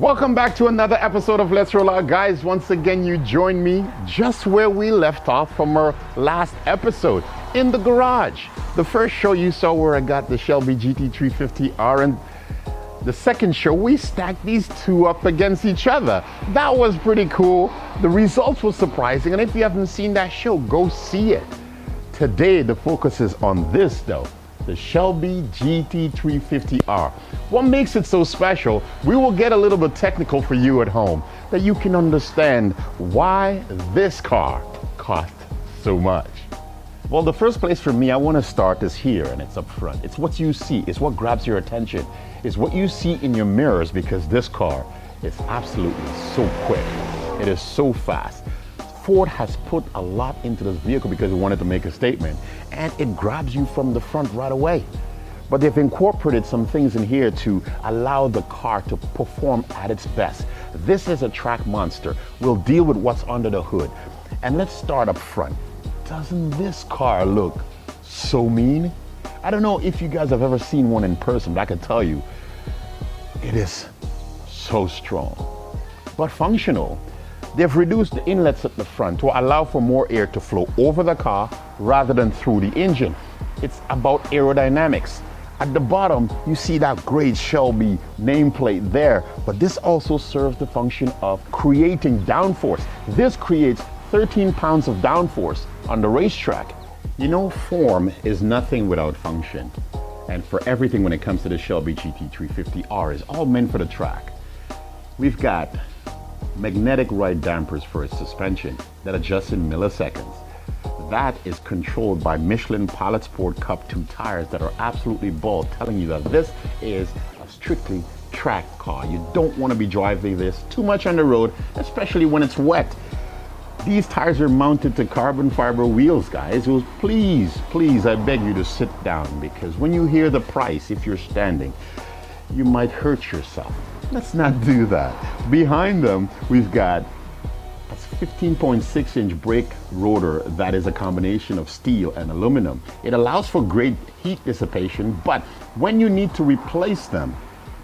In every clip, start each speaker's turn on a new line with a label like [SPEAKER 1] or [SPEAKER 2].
[SPEAKER 1] Welcome back to another episode of Let's Roll Out. Guys, once again, you join me just where we left off from our last episode, in the garage. The first show you saw where I got the Shelby GT350R, and the second show, we stacked these two up against each other. That was pretty cool. The results were surprising, and if you haven't seen that show, go see it. Today, the focus is on this though, the Shelby GT350R. What makes it so special? We will get a little bit technical for you at home, that you can understand why this car costs so much. Well, the first place for me, I want to start is here, and it's up front. It's what you see, it's what grabs your attention. It's what you see in your mirrors, because this car is absolutely so quick. It is so fast. Ford has put a lot into this vehicle because it wanted to make a statement, and it grabs you from the front right away. But they've incorporated some things in here to allow the car to perform at its best. This is a track monster. We'll deal with what's under the hood. And let's start up front. Doesn't this car look so mean? I don't know if you guys have ever seen one in person, but I can tell you, it is so strong, but functional. They've reduced the inlets at the front to allow for more air to flow over the car rather than through the engine. It's about aerodynamics. At the bottom, you see that great Shelby nameplate there, but this also serves the function of creating downforce. This creates 13 pounds of downforce on the racetrack. You know, form is nothing without function. And for everything when it comes to the Shelby GT350R, is all meant for the track. We've got magnetic ride dampers for its suspension that adjusts in milliseconds. That is controlled by Michelin Pilot Sport Cup 2 tires that are absolutely bald, telling you that this is a strictly track car. You don't want to be driving this too much on the road, especially when it's wet. These tires are mounted to carbon fiber wheels, guys. So please, I beg you to sit down, because when you hear the price, if you're standing, you might hurt yourself. Let's not do that. Behind them, we've got a 15.6-inch brake rotor that is a combination of steel and aluminum. It allows for great heat dissipation, but when you need to replace them,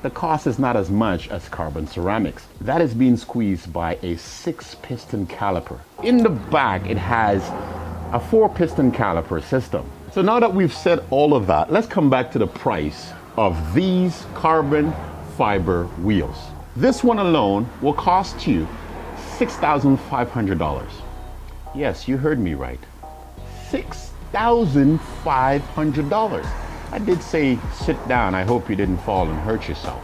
[SPEAKER 1] the cost is not as much as carbon ceramics. That is being squeezed by a 6-piston caliper. In the back, it has a 4-piston caliper system. So now that we've said all of that, let's come back to the price of these carbon fiber wheels. This one alone will cost you $6,500. Yes, you heard me right. $6,500. I did say sit down. I hope you didn't fall and hurt yourself.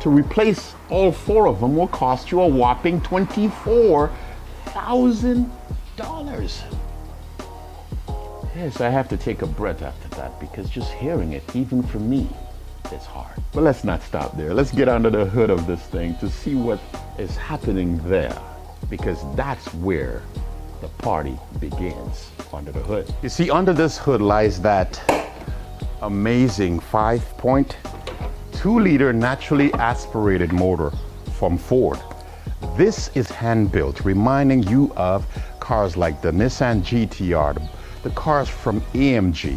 [SPEAKER 1] To replace all 4 of them will cost you a whopping $24,000. Yes, I have to take a breath after that, because just hearing it, even for me, is hard. But let's not stop there. Let's get under the hood of this thing to see what is happening there, because that's where the party begins, under the hood. You see, under this hood lies that amazing 5.2-liter naturally aspirated motor from Ford. This is hand-built, reminding you of cars like the Nissan GTR, the cars from AMG.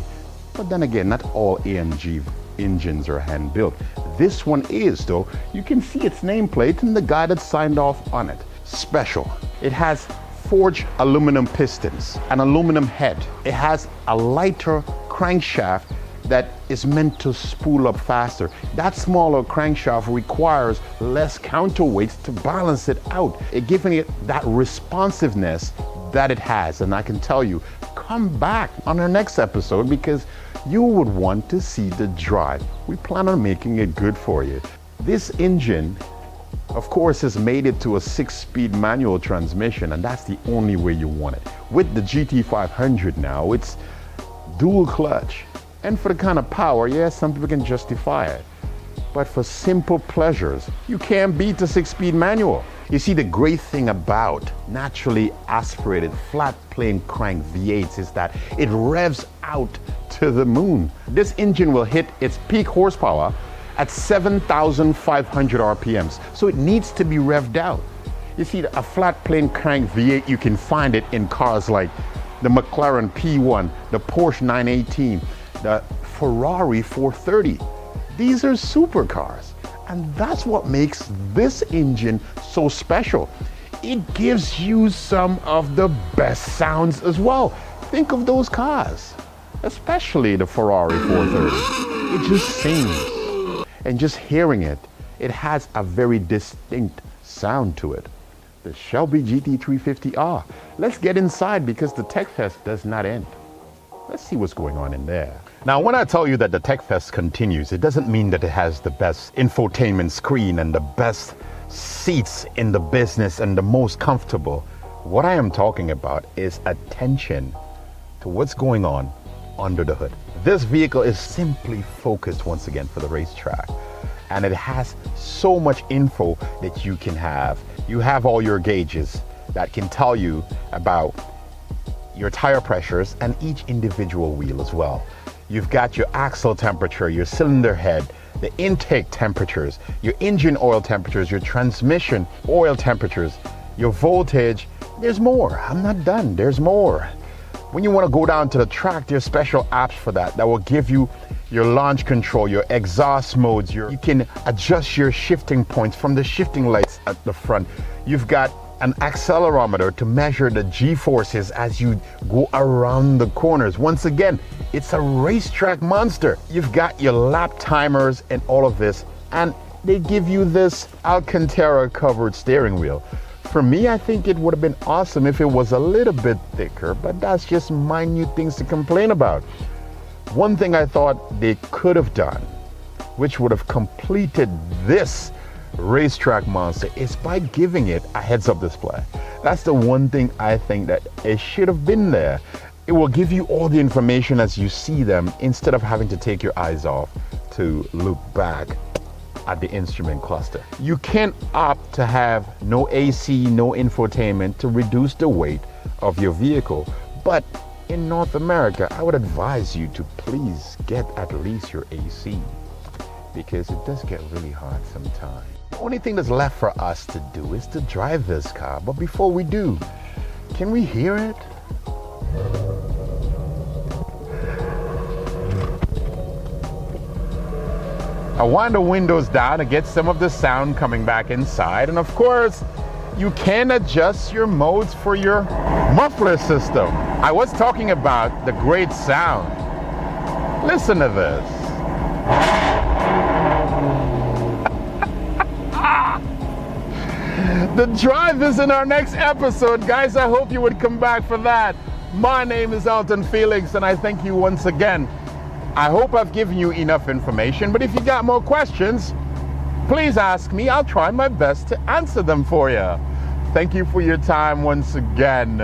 [SPEAKER 1] But then again, not all AMG engines are hand-built. This one is, though. You can see its nameplate and the guy that signed off on it. Special. It has forged aluminum pistons, an aluminum head. It has a lighter crankshaft that is meant to spool up faster. That smaller crankshaft requires less counterweights to balance it out, giving it that responsiveness that it has. And I can tell you, come back on our next episode, because you would want to see the drive. We plan on making it good for you. This engine, of course, has made it to a 6-speed manual transmission, and that's the only way you want it. With the GT500 now, it's dual clutch. And for the kind of power, yes, some people can justify it. But for simple pleasures, you can't beat the 6-speed manual. You see, the great thing about naturally aspirated flat plane crank V8s is that it revs out to the moon. This engine will hit its peak horsepower at 7,500 RPMs, so it needs to be revved out. You see, a flat plane crank V8, you can find it in cars like the McLaren P1, the Porsche 918, the Ferrari 430. These are supercars. And that's what makes this engine so special. It gives you some of the best sounds as well. Think of those cars, especially the Ferrari 430. It just sings. And just hearing it, it has a very distinct sound to it. The Shelby GT350R. Let's get inside because the Tech Fest does not end. Let's see what's going on in there. Now, when I tell you that the Tech Fest continues, it doesn't mean that it has the best infotainment screen and the best seats in the business and the most comfortable. What I am talking about is attention to what's going on under the hood. This vehicle is simply focused once again for the racetrack, and it has so much info that you can have. You have all your gauges that can tell you about your tire pressures and each individual wheel as well. You've got your axle temperature, your cylinder head, the intake temperatures, your engine oil temperatures, your transmission oil temperatures, your voltage. There's more. I'm not done. There's more. When you want to go down to the track, there's special apps for that will give you your launch control, your exhaust modes. You can adjust your shifting points from the shifting lights at the front. You've got an accelerometer to measure the G-forces as you go around the corners. Once again, it's a racetrack monster. You've got your lap timers and all of this, and they give you this Alcantara covered steering wheel. For me, I think it would have been awesome if it was a little bit thicker, but that's just minute things to complain about. One thing I thought they could have done, which would have completed this racetrack monster, is by giving it a heads-up display. That's the one thing I think that it should have been there. It will give you all the information as you see them instead of having to take your eyes off to look back at the instrument cluster. You can opt to have no AC, no infotainment to reduce the weight of your vehicle. But in North America, I would advise you to please get at least your AC, because it does get really hot sometimes. The only thing that's left for us to do is to drive this car. But before we do, can we hear it? I wind the windows down to get some of the sound coming back inside. And of course, you can adjust your modes for your muffler system. I was talking about the great sound. Listen to this. The drive is in our next episode, guys. I hope you would come back for that. My name is Elton Felix, and I thank you once again. I hope I've given you enough information, but if you got more questions, please ask me. I'll try my best to answer them for you. Thank you for your time once again.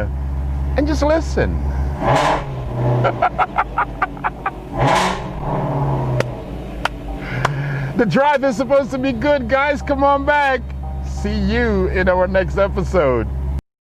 [SPEAKER 1] And just listen. The drive is supposed to be good, guys. Come on back. See you in our next episode.